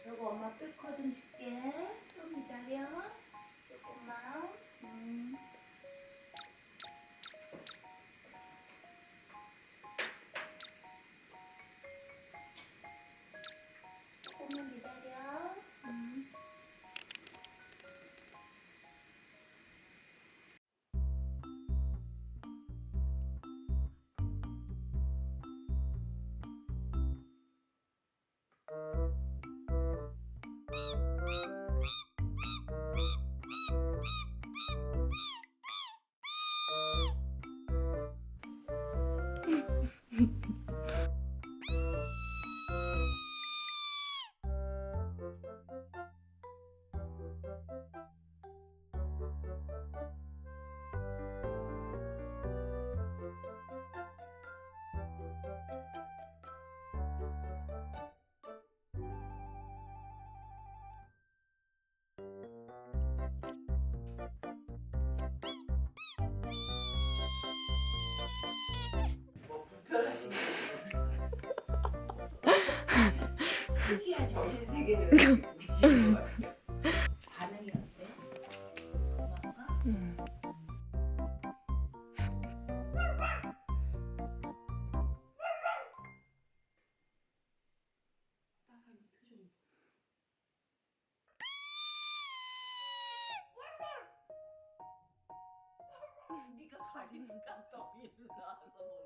여보 엄마 뿔커든 줄게. 좀 기다려. 조금만. 조금만 기다려. 별하신 거 특이한 정신세계를 계신 것 같아요. 반응이 어때? 엄마가? 딸아이 표정이 네가 가리니까 또 일로 나와서 모르겠어.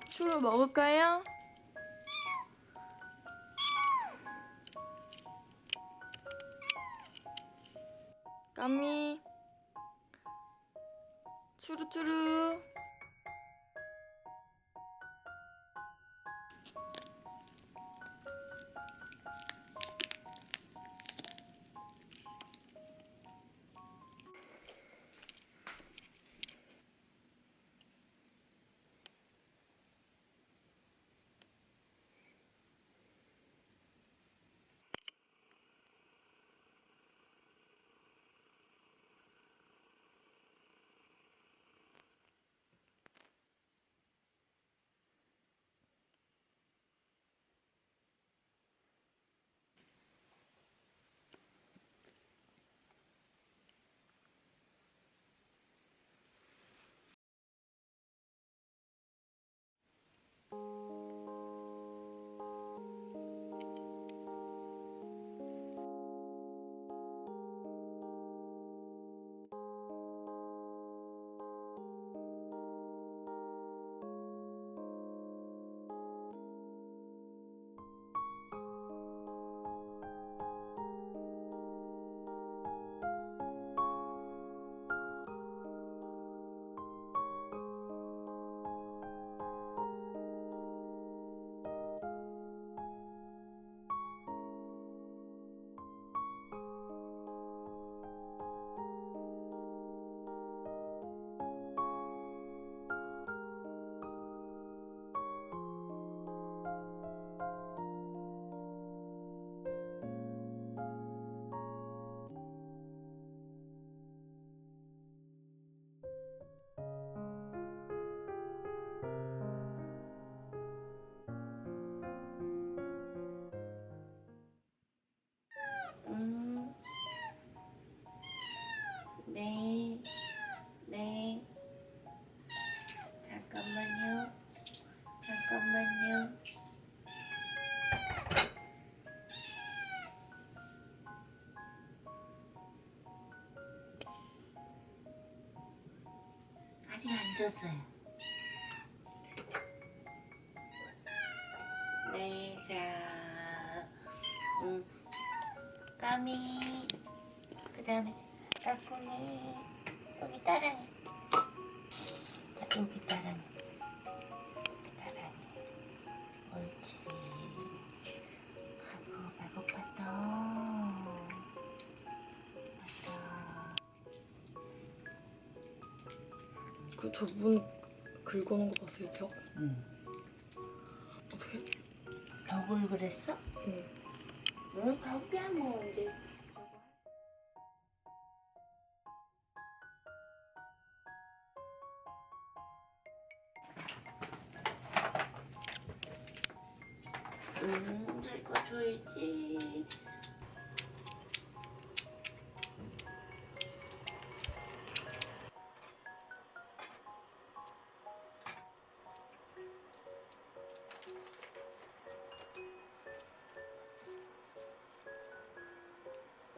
추루 먹을까요? 까미 추루추루. 네. 네. 잠깐만요. 잠깐만요. 아직 안 줬어요. 네, 자, 까미, 그 다음에 까꾸미, 여기 따랑이. 자, 여기 따랑이. 여기 따랑이. 옳지. 아이고, 배고팠다. 맞다. 그 저분 긁어놓은 거 봤어요, 벽? 응. 어떻게? 벽을 그랬어? 응. 응, 벽이야 뭐 이제. 잘 꺼줘야지.